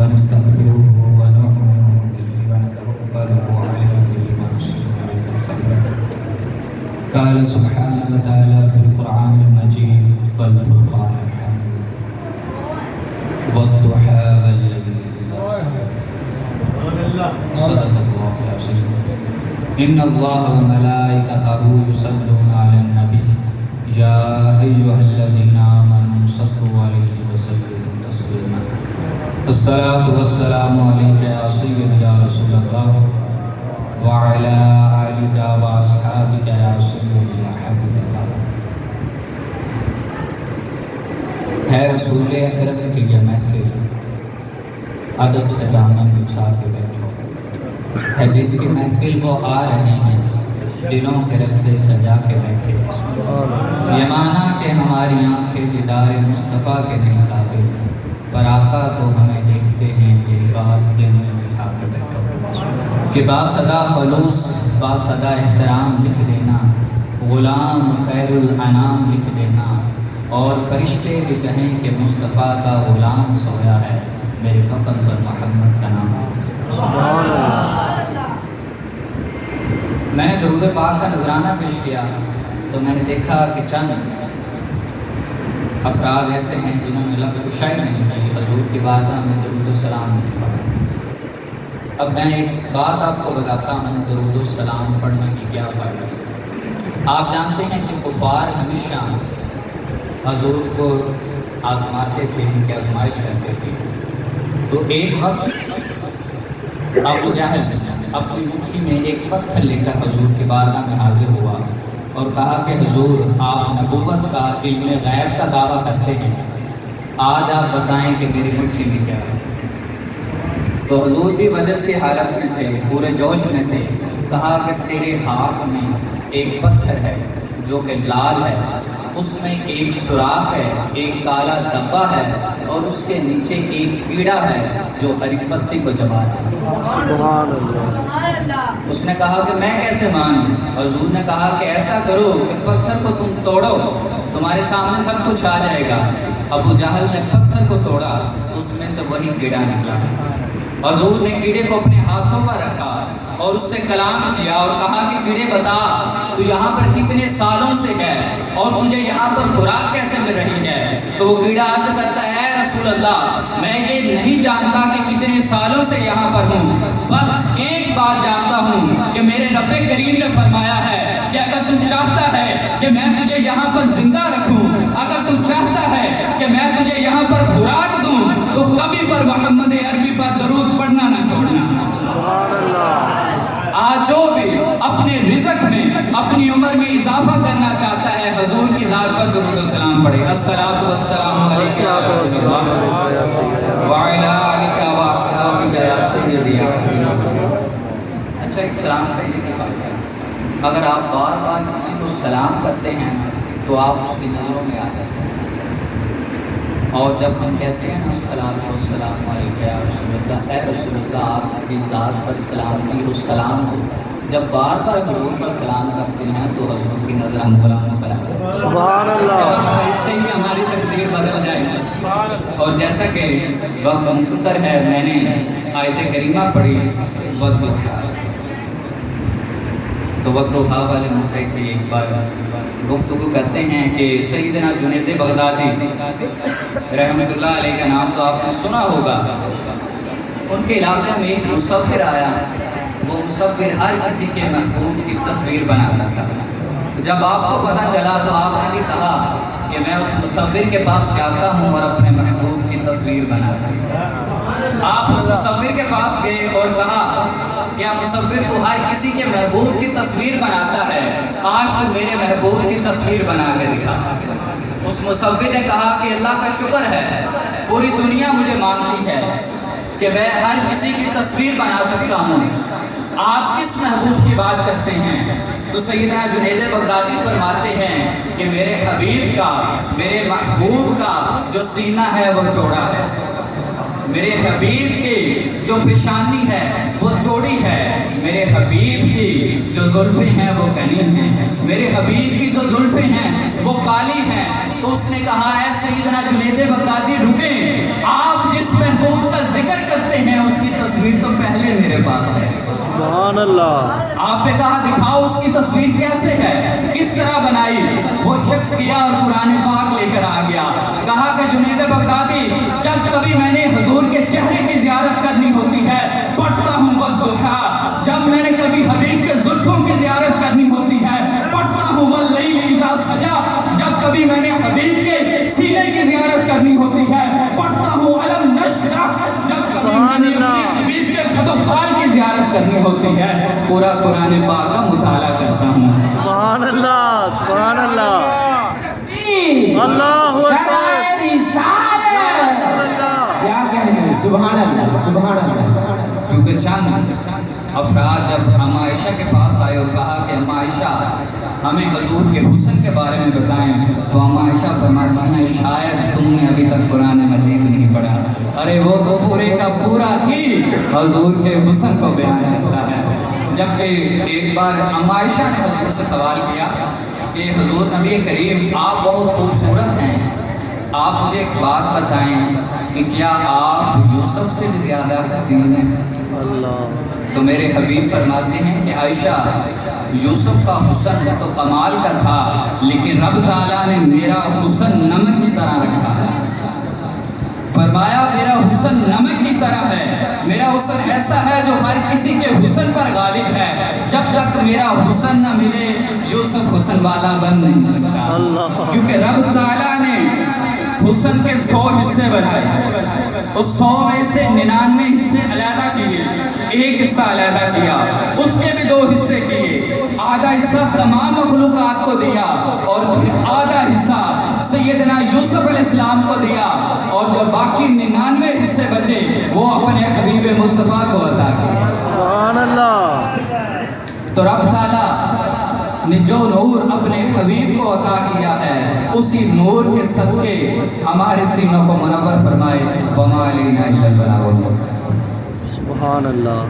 ونستغفره ونؤمن به ونتوكل عليه ونصلي قال سبحانه وتعالى في القرآن المجيد والفرقان الحميد والضحى والليل صدق الله العظيم إن الله وملائكته يصلون على النبي يا أيها الذين آمنوا صلوا عليه وسلموا تسليما الصلاة والسلام عليك يا سيدي يا رسول الله وعلى آلك وأصحابك يا سيدي يا حبيب الله. ہے رسول اکرم کی یہ محفل ادب سے دامن بچھا کے بیٹھو، ہے جن کی محفل وہ آ رہے ہیں دنوں کے رستے سجا کے بیٹھے. یہ مانا کہ ہماری آنکھیں دیدار مصطفیٰ کے نہیں قابل، پر آقا تو ہمیں دیکھتے ہیں یہ بات دل میں بٹھا کے بیٹھو. کہ باصدا خلوص باصدا احترام لکھ دینا، غلام خیر الانام لکھ دینا، اور فرشتے بھی کہیں کہ مصطفیٰ کا غلام سویا ہے، میرے کفن پر محمد کا نام. سبحان اللہ. میں نے درود پاک کا نذرانہ پیش کیا تو میں نے دیکھا کہ چند افراد ایسے ہیں جنہوں نے لب کشائی نہیں کی، حضور کی بارگاہ میں درود و سلام نہیں پڑھا. اب میں ایک بات آپ کو بتاتا ہوں، درود و سلام پڑھنے کی کیا فائدہ ہے. آپ جانتے ہیں کہ کفار ہمیشہ حضور کو آزماتے تھے، ان کی آزمائش کرتے تھے. تو ایک وقت ابو جہل اپنی مٹھی میں ایک پتھر لے کر حضور کی بارگاہ میں حاضر ہوا اور کہا کہ حضور آپ نبوت کا علم غیب کا دعویٰ کرتے ہیں، آج آپ بتائیں کہ میری مٹھی میں کیا ہے. تو حضور بھی وجد کی حالت میں تھے، پورے جوش میں تھے. کہا کہ تیرے ہاتھ میں ایک پتھر ہے جو کہ لال ہے، اس میں ایک سوراخ ہے، ایک کالا دبا ہے، اور اس کے نیچے ایک کیڑا ہے جو ہری پتی کو چبا ہے. سبحان اللہ. اس نے کہا کہ میں کیسے مانوں؟ حضور نے کہا کہ ایسا کرو کہ پتھر کو تم توڑو، تمہارے سامنے سب کچھ آ جائے گا. ابو جہل نے پتھر کو توڑا تو اس میں سے وہی کیڑا نکلا. حضور نے کیڑے کو اپنے ہاتھوں پر رکھا اور اس سے کلام کیا اور کہا کہ کیڑے بتا تو یہاں پر کتنے سالوں سے ہے اور مجھے یہاں پر خوراک کیسے مل رہی ہے؟ تو وہ کیڑا عرض کرتا ہے رسول اللہ میں یہ نہیں جانتا کہ کتنے سالوں سے یہاں پر ہوں، بس ایک بات جانتا ہوں کہ میرے رب کریم نے فرمایا ہے کہ اگر تو چاہتا ہے کہ میں تجھے یہاں پر زندہ رکھوں، اگر تو چاہتا ہے کہ میں تجھے یہاں پر خوراک دوں تو کبھی پر محمد عربی پر درود پڑھنا نہ چھوڑنا. سبحان اللہ. آج جو بھی اپنے رزق میں اپنی عمر میں اضافہ کرنا چاہتا ہے حضور کی ذات پر درود و سلام پڑھے. الصلاۃ والسلام علیک وعلی آلک واصحابک یا سیدی. اچھا، ایک سلام کہنے کی بات ہے، اگر آپ بار بار کسی کو سلام کرتے ہیں تو آپ اس کی نظروں میں آ جاتے ہیں. اور جب ہم کہتے ہیں الصلاۃ والسلام علیک یا رسول اللہ، اے رسول اللہ آپ کی ذات پر سلامتی ہو، سلام ہو. جب بار بار حضور پر سلام کرتے ہیں تو حضور کی نظر ہم پر آنے پر آتی ہے. سبحان اللہ. اس سے ہی ہماری تقدیر بدل جائے گی. اور جیسا کہ وقت مختصر ہے، میں نے آیت کریمہ پڑھی وقت تو وقت والے موقع کی ایک بار گفتگو کرتے ہیں کہ سیدنا جنید بغدادی رحمۃ اللہ علیہ کا نام تو آپ نے سنا ہوگا. ان کے علاقے میں ایک مصور آیا، وہ مصور ہر کسی کے محبوب کی تصویر بناتا تھا. جب آپ کو پتہ چلا تو آپ نے بھی کہا کہ میں اس مصور کے پاس جاتا ہوں اور اپنے محبوب کی تصویر بناتا ہوں. آپ اس مصور کے پاس گئے اور کہا کیا مصور تو ہر کسی کے محبوب کی تصویر بناتا ہے، آج تو میرے محبوب کی تصویر بنا کے دکھا. اس مصور نے کہا کہ اللہ کا شکر ہے پوری دنیا مجھے مانتی ہے کہ میں ہر کسی کی تصویر بنا سکتا ہوں، آپ کس محبوب کی بات کرتے ہیں؟ تو سیدنا جنید بغدادی فرماتے ہیں کہ میرے حبیب کا، میرے محبوب کا جو سینہ ہے وہ چوڑا ہے، میرے حبیب کی جو پیشانی ہے وہ چوڑی ہے، میرے حبیب کی جو زلفیں ہیں وہ گھنی ہیں، میرے حبیب کی جو زلفیں ہیں وہ کالی ہیں. تو اس نے کہا اے سیدنا جنید بغدادی رکیں، آپ جس محبوب کا ذکر کرتے میرے پاس ہے۔ سبحان اللہ۔ آپ نے کہا دکھاؤ اس کی تصویر کیسے ہے، کس طرح بنائی؟ وہ شخص کیا اور قرآن پاک لے کر آ گیا۔ کہا کہ جنید بغدادی، جب کبھی میں نے حضور کے چہرے کی زیارت کرنی ہوتی ہے پڑھتا ہوں والضحیٰ، جب میں نے کبھی حبیب کے زلفوں کی زیارت کرنی ہوتی ہے پڑھتا ہوں واللیل اذا سجا، جب کبھی میں نے حبیب کے سینے کی زیارت کرنی ہوتی ہے پڑھتا ہوں الم نشرح، جب کبھی میں نے اپنے حبیب کے خد و خال کی زیارت کرنی ہوتی ہے پورا قرآن پاک کا مطالعہ کرتا ہوں۔ سبحان اللہ، سبحان اللہ، اللہ اکبر، کیا کہنے، سبحان اللہ، سبحان اللہ۔ کیونکہ چند افراد جب اما عائشہ کے پاس آئے اور کہا کہ اما عائشہ ہمیں حضور کے حسن کے بارے میں بتائیں، تو اما عائشہ فرماتی ہیں شاید تم نے ابھی تک قرآن مجید نہیں پڑھا۔ ارے وہ تو پورے کا پورا ہی حضور کے حسن کو بیان کرتا ہے۔ جبکہ ایک بار اما عائشہ نے حضور سے سوال کیا کہ حضور نبی کریم آپ بہت خوبصورت ہیں، آپ مجھے ایک بات بتائیں کہ کیا آپ یوسف سے زیادہ حسین ہیں؟ اللہ، تو میرے حبیب فرماتے ہیں کہ عائشہ یوسف کا حسن تو کمال کا تھا، لیکن رب تعالیٰ نے میرا حسن نمک کی طرح رکھا ہے۔ فرمایا میرا حسن نمک کی طرح ہے، میرا حسن ایسا ہے جو ہر کسی کے حسن پر غالب ہے، جب تک میرا حسن نہ ملے یوسف حسن والا بن نہیں سکتا۔ اللہ، کیونکہ رب تعالیٰ نے حسن کے 100 حصے بنائے، اس 100 میں سے 99 حصے علیحدہ کیے، ایک حصہ علیحدہ کیا، اس کے بھی 2 حصے کیے، آدھا حصہ تمام مخلوقات کو دیا اور آدھا حصہ سیدنا یوسف علیہ السلام کو دیا، اور جو باقی 99 حصے بچے وہ اپنے حبیب مصطفیٰ کو عطا کیے۔ سبحان اللہ۔ تو رب تعالیٰ نے جو نور اپنے حبیب کو عطا کیا ہے اسی نور کے صدقے ہمارے سینوں کو منور فرمائے۔ وما علینا الا البلاغ۔ سبحان اللہ۔